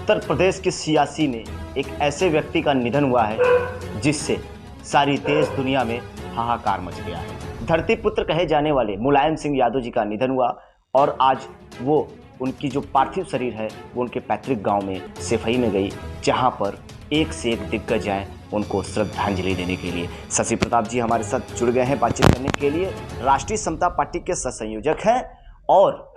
उत्तर प्रदेश के सियासी में एक ऐसे व्यक्ति का निधन हुआ है जिससे सारी देश दुनिया में हाहाकार मच गया है। धरती पुत्र कहे जाने वाले मुलायम सिंह यादव जी का निधन हुआ और आज वो उनकी जो पार्थिव शरीर है वो उनके पैतृक गांव में सेफई में गई, जहां पर एक से एक दिग्गज आए उनको श्रद्धांजलि देने के लिए। शशि प्रताप जी हमारे साथ जुड़ गए हैं बातचीत करने के लिए। राष्ट्रीय समता पार्टी के सहसंयोजक हैं और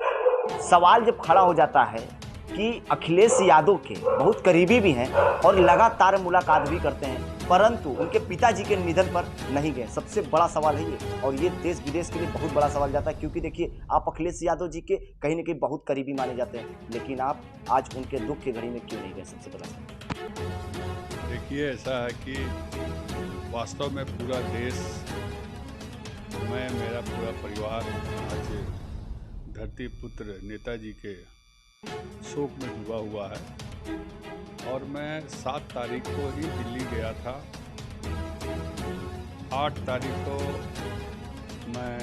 सवाल जब खड़ा हो जाता है कि अखिलेश यादव के बहुत करीबी भी हैं और लगातार मुलाकात भी करते हैं, परंतु उनके पिताजी के निधन पर नहीं गए। सबसे बड़ा सवाल है ये, और ये देश विदेश के लिए बहुत बड़ा सवाल जाता है, क्योंकि देखिए आप अखिलेश यादव जी के कहीं ना कहीं बहुत करीबी माने जाते हैं, लेकिन आप आज उनके दुख की घड़ी में क्यों नहीं गए? सबसे पहला सवाल। देखिए, ऐसा है कि वास्तव में पूरा देश, मैं, मेरा पूरा परिवार आज धरती पुत्र नेताजी के शोक में डूबा हुआ है। और मैं 7 तारीख को ही दिल्ली गया था। 8 तारीख को मैं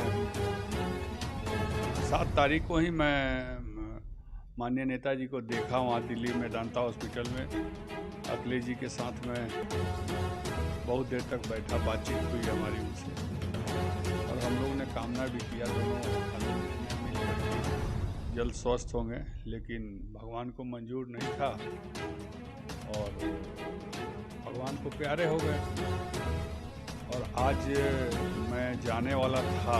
7 तारीख को ही मैं माननीय नेताजी को देखा वहाँ दिल्ली में दांता हॉस्पिटल में। अखिलेश जी के साथ में बहुत देर तक बैठा, बातचीत हुई हमारी उनसे, और हम लोगों ने कामना भी किया दोनों मिल करके जल्द स्वस्थ होंगे, लेकिन भगवान को मंजूर नहीं था और भगवान को प्यारे हो गए। और आज मैं जाने वाला था,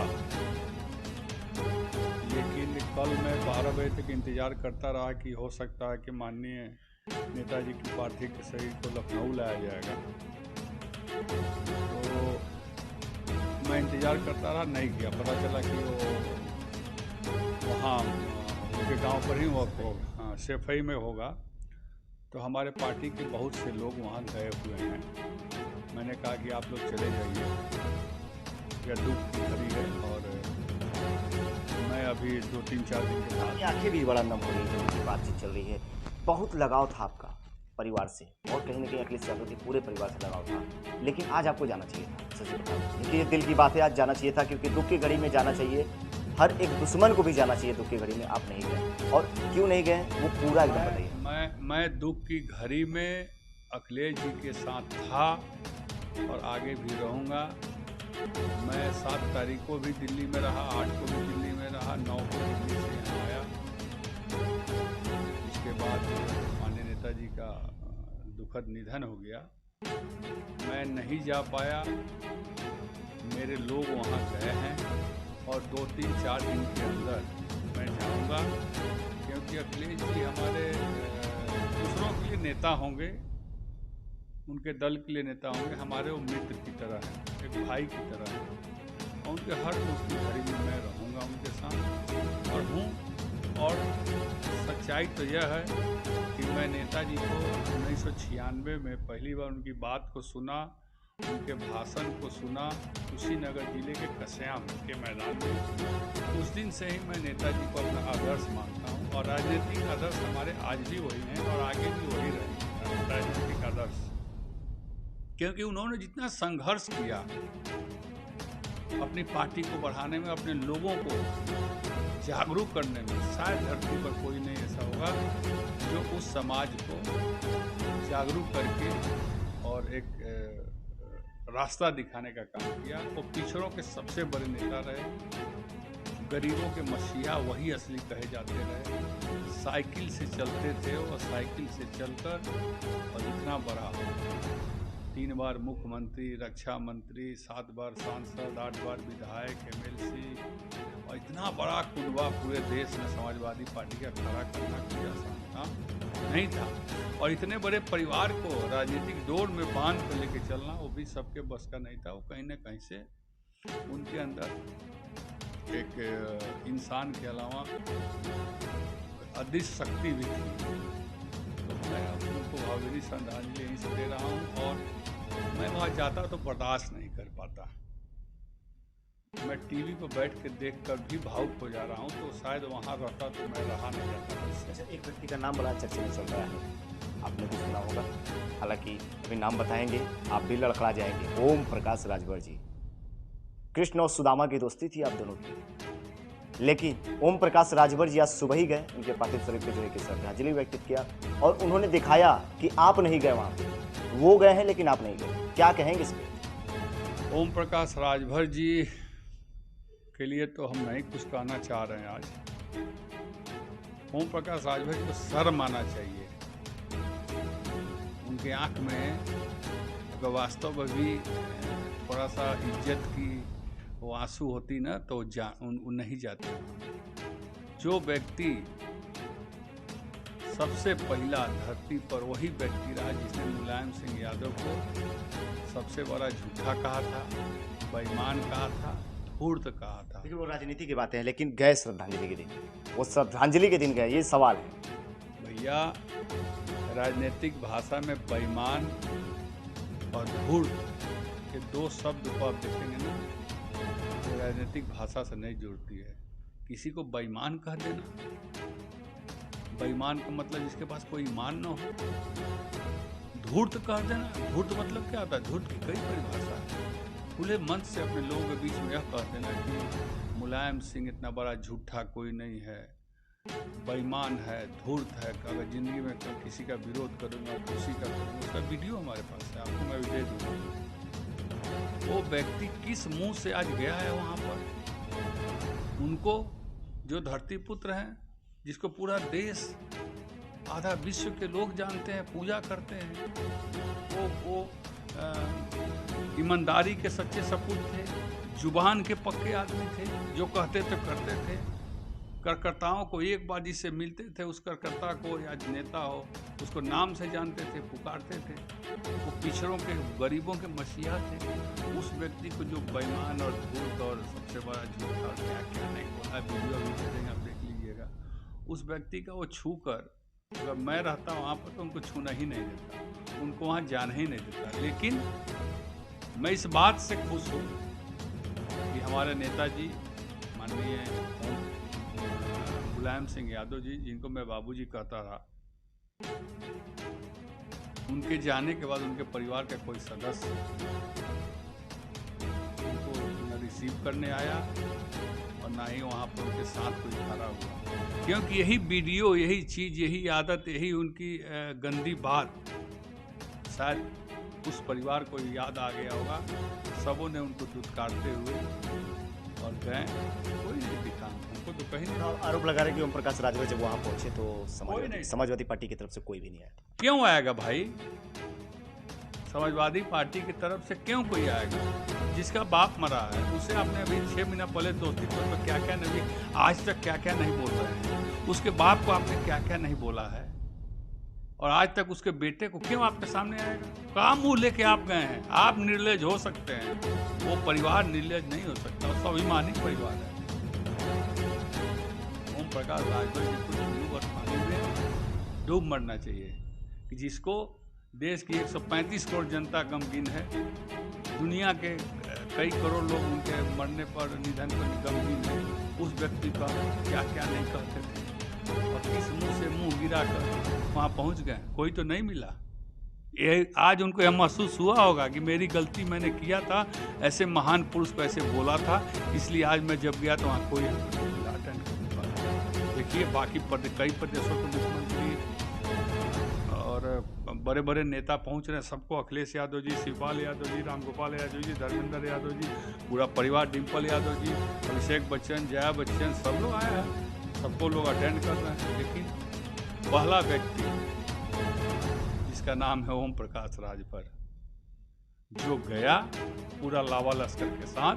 लेकिन कल मैं 12 बजे तक इंतज़ार करता रहा कि हो सकता है कि माननीय नेताजी की पार्थिव शरीर को लखनऊ लाया जाएगा। तो मैं इंतज़ार करता रहा, नहीं किया। पता चला कि वो वहाँ उनके गांव पर ही वो सेफई में होगा। तो हमारे पार्टी के बहुत से लोग वहाँ गए हुए हैं। मैंने कहा कि आप लोग चले जाइए, यह दुख की घड़ी है और मैं अभी 2-3-4 दिन के बाद। आंखें भी बड़ा नम हो रही है, उनकी बातचीत चल रही है। बहुत लगाव था आपका परिवार से, और कहीं ना कहीं अखिलेश यादव के पूरे परिवार से लगाव था, लेकिन आज आपको जाना चाहिए था। शशि प्रताप, देखिए ये दिल की बात है, आज जाना चाहिए था, क्योंकि दुख की घड़ी में जाना चाहिए। हर एक दुश्मन को भी जाना चाहिए दुख की घड़ी में, आप नहीं गए, और क्यों नहीं गए वो पूरा एकदम बताइए। मैं दुख की घड़ी में अखिलेश जी के साथ था और आगे भी रहूँगा। मैं 7 तारीख को भी दिल्ली में रहा, 8 को भी दिल्ली में रहा, 9 को दिल्ली से यहाँ आया। इसके बाद माननीय नेताजी का दुखद निधन हो गया। मैं नहीं जा पाया, मेरे लोग वहाँ गए हैं और 2-3-4 दिन के अंदर मैं जाऊंगा, क्योंकि अखिलेश जी हमारे दूसरों के लिए नेता होंगे, उनके दल के लिए नेता होंगे, हमारे वो मित्र की तरह हैं, एक भाई की तरह हैं। और उनके हर दुख की घड़ी में मैं रहूँगा उनके साथ और हूँ। और सच्चाई तो यह है कि मैं नेताजी को 1996 में पहली बार उनकी बात को सुना, उनके भाषण को सुना, कुशीनगर जिले के कस्याम के मैदान में। उस दिन से ही मैं नेताजी को अपना आदर्श मानता हूँ, और राजनीतिक आदर्श हमारे आज भी वही हैं और आगे भी वही रहेंगे राजनीतिक आदर्श, क्योंकि उन्होंने जितना संघर्ष किया अपनी पार्टी को बढ़ाने में, अपने लोगों को जागरूक करने में, शायद धरती पर कोई नहीं ऐसा होगा जो उस समाज को जागरूक करके और एक रास्ता दिखाने का काम किया। वो पिछड़ों के सबसे बड़े नेता रहे, गरीबों के मसीहा वही असली कहे जाते रहे। साइकिल से चलते थे और साइकिल से चलकर और इतना बड़ा 3 बार मुख्यमंत्री, रक्षा मंत्री, 7 बार सांसद, 8 बार विधायक, MLC, और इतना बड़ा कुनबा पूरे देश में समाजवादी पार्टी का खड़ा करना कोई आसान काम नहीं था। और इतने बड़े परिवार को राजनीतिक दौड़ में बांध कर लेके चलना वो भी सबके बस का नहीं था। वो कहीं ना कहीं से उनके अंदर एक इंसान के अलावा अदृश्य शक्ति भी थी। तो मैं उनको भावभीनी श्रद्धांजलि यहीं से दे रहा हूँ। और मैं वहाँ जाता तो बर्दाश्त नहीं कर पाता, मैं टीवी पर बैठ के देख कर भी भावुक हो जा रहा हूँ, तो शायद वहाँ रहता तो मैं रहा नहीं जाता। अच्छा, एक व्यक्ति का नाम बड़ा चर्चा में चल रहा है, आपने भी सुना होगा, हालांकि अभी नाम बताएंगे आप भी लड़खड़ा जाएंगे। ओम प्रकाश राजभर जी। कृष्ण और सुदामा की दोस्ती थी आप दोनों की, लेकिन ओम प्रकाश राजभर जी आज सुबह ही गए, उनके पार्थिव शरीर पे जो है कि श्रद्धांजलि व्यक्त किया और उन्होंने दिखाया कि आप नहीं गए वहाँ पे, वो गए हैं लेकिन आप नहीं गए। क्या कहेंगे इस पे? ओम प्रकाश राजभर जी के लिए तो हम नहीं कुछ कहना चाह रहे हैं। आज ओम प्रकाश राजभर जी को शर्म आना चाहिए। उनके आंख में अगर वास्तव में भी थोड़ा सा इज्जत की वो आंसू होती ना तो नहीं जाते। जो व्यक्ति सबसे पहला धरती पर वही व्यक्ति रहा जिसने मुलायम सिंह यादव को सबसे बड़ा झूठा कहा था, बेईमान कहा था, धूर्त कहा था। देखिए वो राजनीति की बातें हैं, लेकिन गए श्रद्धांजलि के दिन, वो श्रद्धांजलि के दिन गए, ये सवाल है। भैया राजनीतिक भाषा में बेईमान और धूर्त के दो शब्द को आप देखेंगे ना, तो राजनीतिक भाषा से नहीं जुड़ती है। किसी को बेईमान कह देना, बेईमान का मतलब जिसके पास कोई ईमान न हो। धूर्त कह देना, धूर्त मतलब क्या होता है? धूर्त की कई परिभाषा है। खुले मन से अपने लोगों के बीच में यह कह देना कि मुलायम सिंह इतना बड़ा झूठा कोई नहीं है, बेईमान है, धूर्त है, अगर जिंदगी में किसी का विरोध करूंगा तो उसी का करूंगा। उसका वीडियो हमारे पास है, आपको मैं भी दे दूंगा। वो व्यक्ति किस मुंह से आज गया है वहां पर? उनको जो धरती पुत्र हैं, जिसको पूरा देश आधा विश्व के लोग जानते हैं, पूजा करते हैं, वो ईमानदारी के सच्चे सपूत थे, जुबान के पक्के आदमी थे, जो कहते थे करते थे। कार्यकर्ताओं को एक बार जिससे मिलते थे, उस कार्यकर्ता को या नेता हो उसको नाम से जानते थे, पुकारते थे। वो पिछड़ों के, गरीबों के मसीहा थे। उस व्यक्ति को जो बेईमान और धूर्त और सबसे बड़ा झूठा और क्या क्या नहीं बोला, वीडियो भी दे देंगे, आप देख लीजिएगा। उस व्यक्ति का वो छू कर, अगर मैं रहता वहाँ पर तो उनको छूना ही नहीं देता, उनको वहाँ जाना ही नहीं देता। लेकिन मैं इस बात से खुश हूँ कि हमारे नेताजी माननीय मुलायम सिंह यादव जी, जिनको मैं बाबूजी कहता रहा, उनके जाने के बाद उनके परिवार का कोई सदस्य उनको न रिसीव करने आया और ना ही वहाँ पर उनके साथ कोई खड़ा हुआ। क्योंकि यही वीडियो, यही चीज़, यही आदत, यही उनकी गंदी बात शायद उस परिवार को याद आ गया होगा। सबों ने उनको दुत्कारते हुए और गए, कोई नहीं दिखा हमको तो कहीं नहीं। आरोप लगा रहे कि ओम प्रकाश राजभर जब वहाँ पहुंचे तो समाजवादी पार्टी की तरफ से कोई भी नहीं आया। क्यों आएगा भाई? समाजवादी पार्टी की तरफ से क्यों कोई आएगा? जिसका बाप मरा है उसे आपने अभी 6 महीना पहले दोस्ती तौर पर क्या क्या नहीं, आज तक क्या क्या नहीं बोल रहे हैं। उसके बाप को आपने क्या क्या नहीं बोला है, और आज तक उसके बेटे को क्यों आपके सामने आएगा? कहाँ मुंह लेके आप गए हैं? आप निर्लज हो सकते हैं, वो परिवार निर्लज नहीं हो सकता, वो स्वाभिमानी परिवार है। ओम प्रकाश राजभर जी को हिंदू और पानी में डूब मरना चाहिए, कि जिसको देश की 135 करोड़ जनता गमगीन है, दुनिया के कई करोड़ लोग उनके मरने पर, निधन पर गमगीन है। उस व्यक्ति का क्या क्या नहीं कहते थे, और किस मुंह से मुंह गिरा कर वहाँ पहुँच गए, कोई तो नहीं मिला। ये आज उनको यह महसूस हुआ होगा कि मेरी गलती, मैंने किया था, ऐसे महान पुरुष को ऐसे बोला था, इसलिए आज मैं जब गया तो वहाँ कोई अटेंड कर पाया। देखिए बाकी कई प्रदेशों के मुख्यमंत्री और बड़े बड़े नेता पहुँच रहे हैं, सबको, अखिलेश यादव जी, शिवपाल यादव जी, रामगोपाल यादव जी, धर्मेंद्र यादव जी, पूरा परिवार, डिम्पल यादव जी, अभिषेक बच्चन, जया बच्चन, सब लोग आए हैं, सबको लोग अटेंड कर रहे हैं। लेकिन पहला व्यक्ति जिसका नाम है ओम प्रकाश राजभर, जो गया पूरा लावा लश्कर के साथ,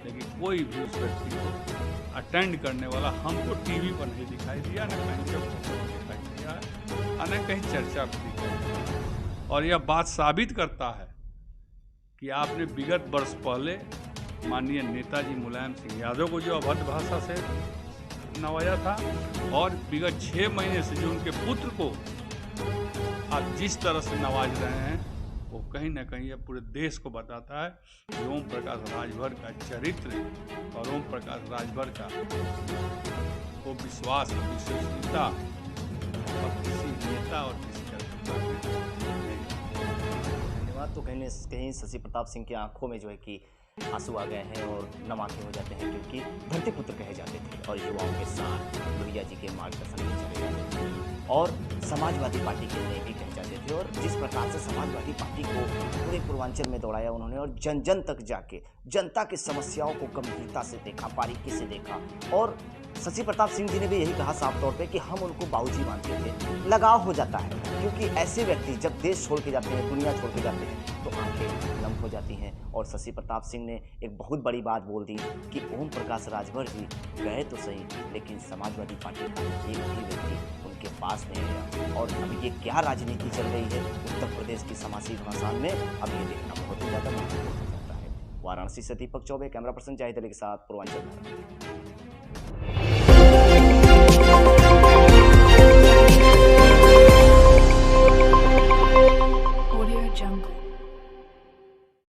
लेकिन कोई भी उस व्यक्ति को अटेंड करने वाला हमको टीवी पर नहीं दिखाई दिया, न कहीं जब दिखाई दिया है, और न कहीं चर्चा पर दिखाई दिया। और यह बात साबित करता है कि आपने विगत वर्ष पहले माननीय नेताजी मुलायम सिंह यादव को जो अभद्र भाषा से नवाजा था, और विगत 6 महीने से जो उनके पुत्र को आप जिस तरह से नवाज रहे हैं, वो कहीं ना कहीं पूरे देश को बताता है कि ओम प्रकाश राजभर का चरित्र और ओम प्रकाश राजभर का वो विश्वास और विश्वसनीयता और किसी नेता और किसी कार्यकर्ता में नहीं। धन्यवाद। तो कहीं शशि प्रताप सिंह की आंखों में जो है कि आंसू आ गए हैं और नम आंखें हो जाते हैं, क्योंकि धरती पुत्र कहे जाते थे और युवाओं के साथ लोहिया जी के मार्गदर्शन में चले जाते थे और समाजवादी पार्टी के लिए भी कहे जाते थे। और जिस प्रकार से समाजवादी पार्टी को पूरे पूर्वांचल में दौड़ाया उन्होंने और जन जन तक जाके जनता की समस्याओं को गंभीरता से देखा, बारीकी से देखा। और शशि प्रताप सिंह जी ने भी यही कहा साफ तौर पे कि हम उनको बाबूजी मानते थे। लगाव हो जाता है, क्योंकि ऐसे व्यक्ति जब देश छोड़ के जाते हैं, दुनिया छोड़ के जाते हैं, तो आंखें नम हो जाती हैं। और शशि प्रताप सिंह ने एक बहुत बड़ी बात बोल दी कि ओम प्रकाश राजभर जी गए तो सही, लेकिन समाजवादी पार्टी का एक भी व्यक्ति उनके पास नहीं गया। और अब ये क्या राजनीति चल रही है उत्तर प्रदेश की समासी घमासान में, अब ये देखना बहुत ही ज़्यादा महत्वपूर्ण हो जाता है। वाराणसी से दीपक चौबे, कैमरा पर्सन जाहिद अली के साथ, पूर्वांचल भारत।